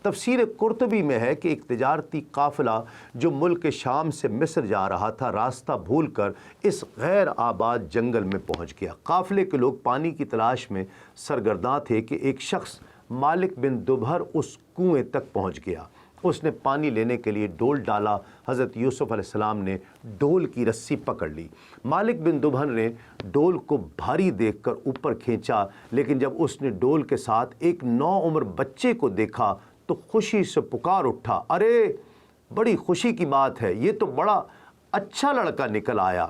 تفسیر قرطبی میں ہے کہ ایک تجارتی قافلہ جو ملک شام سے مصر جا رہا تھا راستہ بھول کر اس غیر آباد جنگل میں پہنچ گیا۔ قافلے کے لوگ پانی کی تلاش میں سرگرداں تھے کہ ایک شخص مالک بن دبھر اس کنویں تک پہنچ گیا۔ اس نے پانی لینے کے لیے ڈول ڈالا۔ حضرت یوسف علیہ السلام نے ڈول کی رسی پکڑ لی۔ مالک بن دبھر نے ڈول کو بھاری دیکھ کر اوپر کھینچا، لیکن جب اس نے ڈول کے ساتھ ایک نوعمر بچے کو دیکھا تو خوشی سے پکار اٹھا، ارے بڑی خوشی کی بات ہے، یہ تو بڑا اچھا لڑکا نکل آیا۔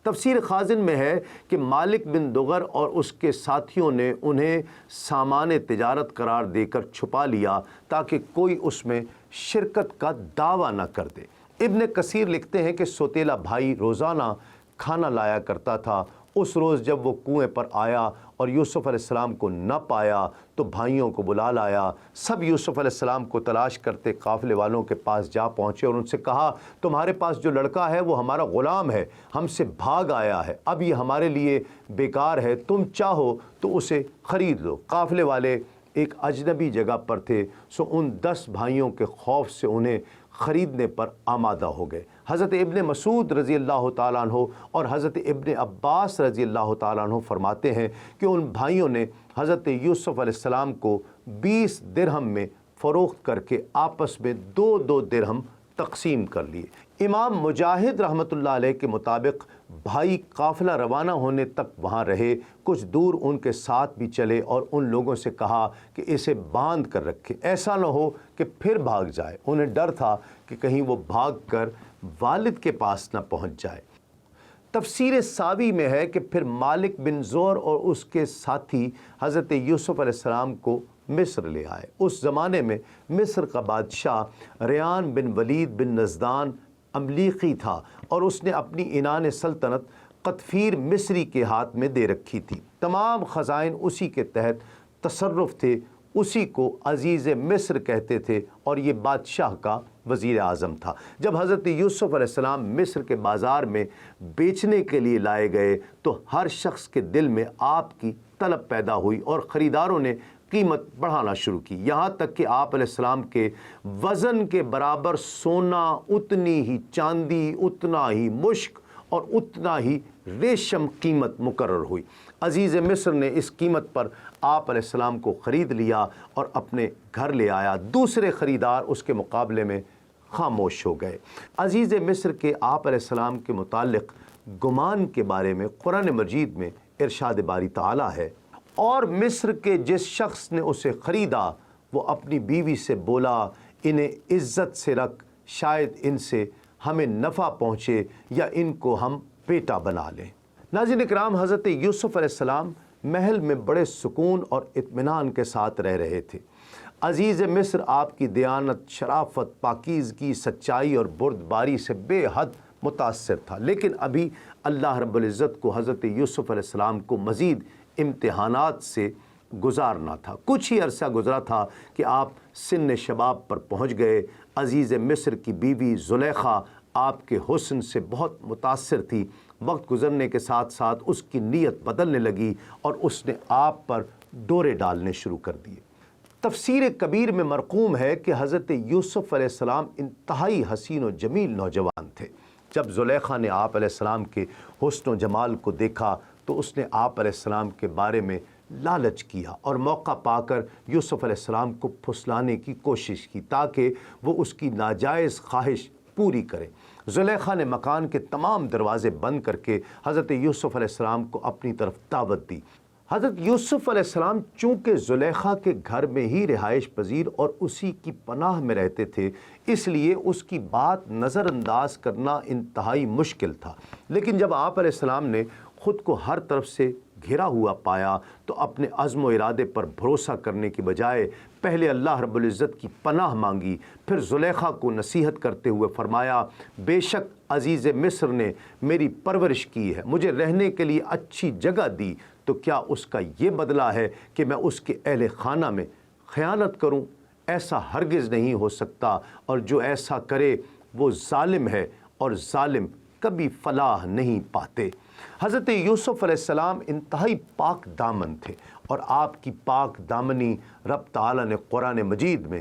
تفسیر خازن میں ہے کہ مالک بن دغر اور اس کے ساتھیوں نے انہیں سامان تجارت قرار دے کر چھپا لیا تاکہ کوئی اس میں شرکت کا دعویٰ نہ کر دے۔ ابن کثیر لکھتے ہیں کہ سوتیلا بھائی روزانہ کھانا لایا کرتا تھا۔ اس روز جب وہ کنویں پر آیا اور یوسف علیہ السلام کو نہ پایا تو بھائیوں کو بلا لایا۔ سب یوسف علیہ السلام کو تلاش کرتے قافلے والوں کے پاس جا پہنچے اور ان سے کہا، تمہارے پاس جو لڑکا ہے وہ ہمارا غلام ہے، ہم سے بھاگ آیا ہے، اب یہ ہمارے لیے بیکار ہے، تم چاہو تو اسے خرید لو۔ قافلے والے ایک اجنبی جگہ پر تھے، سو ان 10 بھائیوں کے خوف سے انہیں خریدنے پر آمادہ ہو گئے۔ حضرت ابن مسعود رضی اللہ تعالیٰ عنہ اور حضرت ابن عباس رضی اللہ تعالیٰ عنہ فرماتے ہیں کہ ان بھائیوں نے حضرت یوسف علیہ السلام کو 20 درہم میں فروخت کر کے آپس میں 2 درہم تقسیم کر لیے۔ امام مجاہد رحمۃ اللہ علیہ کے مطابق بھائی قافلہ روانہ ہونے تک وہاں رہے، کچھ دور ان کے ساتھ بھی چلے اور ان لوگوں سے کہا کہ اسے باندھ کر رکھے، ایسا نہ ہو کہ پھر بھاگ جائے۔ انہیں ڈر تھا کہ کہیں وہ بھاگ کر والد کے پاس نہ پہنچ جائے۔ تفسیر ساوی میں ہے کہ پھر مالک بن زور اور اس کے ساتھی حضرت یوسف علیہ السلام کو مصر لے آئے۔ اس زمانے میں مصر کا بادشاہ ریان بن ولید بن نزدان املیقی تھا اور اس نے اپنی عنان سلطنت قطفیر مصری کے ہاتھ میں دے رکھی تھی۔ تمام خزائن اسی کے تحت تصرف تھے، اسی کو عزیز مصر کہتے تھے اور یہ بادشاہ کا وزیر اعظم تھا۔ جب حضرت یوسف علیہ السلام مصر کے بازار میں بیچنے کے لیے لائے گئے تو ہر شخص کے دل میں آپ کی طلب پیدا ہوئی اور خریداروں نے قیمت بڑھانا شروع کی، یہاں تک کہ آپ علیہ السلام کے وزن کے برابر سونا، اتنی ہی چاندی، اتنا ہی مشک اور اتنا ہی ریشم قیمت مقرر ہوئی۔ عزیز مصر نے اس قیمت پر آپ علیہ السلام کو خرید لیا اور اپنے گھر لے آیا۔ دوسرے خریدار اس کے مقابلے میں خاموش ہو گئے۔ عزیز مصر کے آپ علیہ السلام کے متعلق گمان کے بارے میں قرآن مجید میں ارشاد باری تعالیٰ ہے، اور مصر کے جس شخص نے اسے خریدا وہ اپنی بیوی سے بولا، انہیں عزت سے رکھ، شاید ان سے ہمیں نفع پہنچے یا ان کو ہم بیٹا بنا لیں۔ ناظرین اکرام، حضرت یوسف علیہ السلام محل میں بڑے سکون اور اطمینان کے ساتھ رہ رہے تھے۔ عزیز مصر آپ کی دیانت، شرافت، پاکیزگی، سچائی اور بردباری سے بے حد متاثر تھا، لیکن ابھی اللہ رب العزت کو حضرت یوسف علیہ السلام کو مزید امتحانات سے گزارنا تھا۔ کچھ ہی عرصہ گزرا تھا کہ آپ سن شباب پر پہنچ گئے۔ عزیز مصر کی بیوی زلیخا آپ کے حسن سے بہت متاثر تھی۔ وقت گزرنے کے ساتھ ساتھ اس کی نیت بدلنے لگی اور اس نے آپ پر ڈورے ڈالنے شروع کر دیے۔ تفسیر کبیر میں مرقوم ہے کہ حضرت یوسف علیہ السلام انتہائی حسین و جمیل نوجوان تھے۔ جب زلیخا نے آپ علیہ السلام کے حسن و جمال کو دیکھا تو اس نے آپ علیہ السلام کے بارے میں لالچ کیا اور موقع پا کر یوسف علیہ السلام کو پھسلانے کی کوشش کی تاکہ وہ اس کی ناجائز خواہش پوری کرے۔ زلیخا نے مکان کے تمام دروازے بند کر کے حضرت یوسف علیہ السلام کو اپنی طرف دعوت دی۔ حضرت یوسف علیہ السلام چونکہ زلیخا کے گھر میں ہی رہائش پذیر اور اسی کی پناہ میں رہتے تھے، اس لیے اس کی بات نظر انداز کرنا انتہائی مشکل تھا۔ لیکن جب آپ علیہ السلام نے خود کو ہر طرف سے گھرا ہوا پایا تو اپنے عزم و ارادے پر بھروسہ کرنے کی بجائے پہلے اللہ رب العزت کی پناہ مانگی، پھر زلیخا کو نصیحت کرتے ہوئے فرمایا، بے شک عزیز مصر نے میری پرورش کی ہے، مجھے رہنے کے لیے اچھی جگہ دی، تو کیا اس کا یہ بدلہ ہے کہ میں اس کے اہل خانہ میں خیانت کروں؟ ایسا ہرگز نہیں ہو سکتا، اور جو ایسا کرے وہ ظالم ہے، اور ظالم کبھی فلاح نہیں پاتے۔ حضرت یوسف علیہ السلام انتہائی پاک دامن تھے، اور آپ کی پاک دامنی رب تعالیٰ نے قرآن مجید میں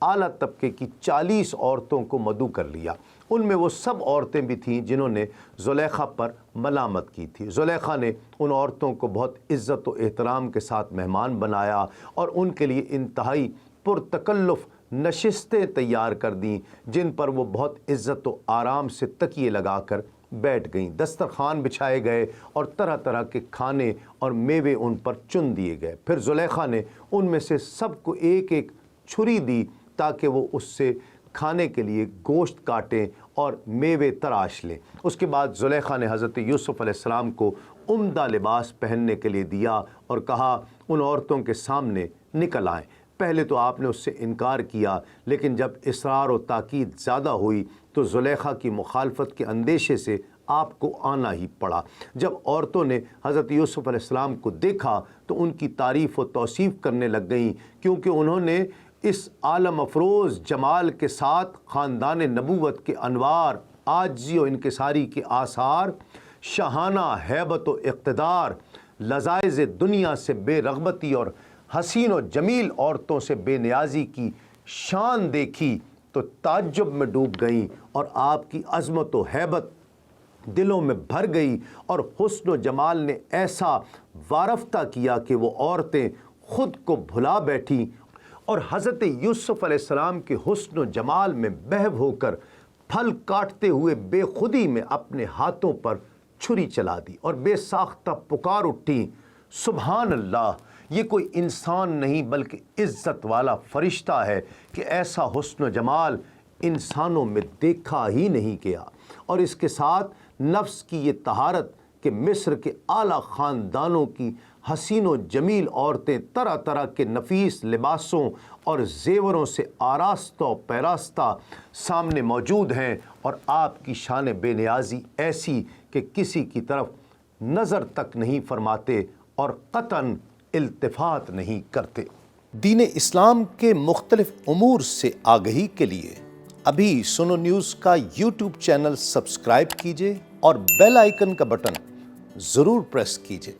اعلیٰ طبقے کی 40 عورتوں کو مدعو کر لیا۔ ان میں وہ سب عورتیں بھی تھیں جنہوں نے زلیخا پر ملامت کی تھی۔ زلیخا نے ان عورتوں کو بہت عزت و احترام کے ساتھ مہمان بنایا اور ان کے لیے انتہائی پرتکلف نشستیں تیار کر دیں، جن پر وہ بہت عزت و آرام سے تکیے لگا کر بیٹھ گئیں۔ دسترخوان بچھائے گئے اور طرح طرح کے کھانے اور میوے ان پر چن دیے گئے۔ پھر زلیخا نے ان میں سے سب کو ایک ایک چھری دی تاکہ وہ اس سے کھانے کے لیے گوشت کاٹیں اور میوے تراش لیں۔ اس کے بعد زلیخا نے حضرت یوسف علیہ السلام کو عمدہ لباس پہننے کے لیے دیا اور کہا ان عورتوں کے سامنے نکل آئیں۔ پہلے تو آپ نے اس سے انکار کیا، لیکن جب اصرار و تاکید زیادہ ہوئی تو زلیخا کی مخالفت کے اندیشے سے آپ کو آنا ہی پڑا۔ جب عورتوں نے حضرت یوسف علیہ السلام کو دیکھا تو ان کی تعریف و توصیف کرنے لگ گئیں، کیونکہ انہوں نے اس عالم افروز جمال کے ساتھ خاندان نبوت کے انوار، عاجزی و انکساری کے آثار، شاہانہ ہیبت و اقتدار، لذائذ دنیا سے بے رغبتی اور حسین و جمیل عورتوں سے بے نیازی کی شان دیکھی تو تعجب میں ڈوب گئیں، اور آپ کی عظمت و ہیبت دلوں میں بھر گئی، اور حسن و جمال نے ایسا وارفتہ کیا کہ وہ عورتیں خود کو بھلا بیٹھیں اور حضرت یوسف علیہ السلام کے حسن و جمال میں محو ہو کر پھل کاٹتے ہوئے بے خودی میں اپنے ہاتھوں پر چھری چلا دی اور بے ساختہ پکار اٹھیں، سبحان اللہ، یہ کوئی انسان نہیں بلکہ عزت والا فرشتہ ہے کہ ایسا حسن و جمال انسانوں میں دیکھا ہی نہیں گیا۔ اور اس کے ساتھ نفس کی یہ طہارت کہ مصر کے اعلیٰ خاندانوں کی حسین و جمیل عورتیں طرح طرح کے نفیس لباسوں اور زیوروں سے آراستہ و پیراستہ سامنے موجود ہیں، اور آپ کی شان بے نیازی ایسی کہ کسی کی طرف نظر تک نہیں فرماتے اور قطعاً التفات نہیں کرتے۔ دین اسلام کے مختلف امور سے آگہی کے لیے ابھی سنو نیوز کا یوٹیوب چینل سبسکرائب کیجئے اور بیل آئیکن کا بٹن ضرور پریس کیجئے۔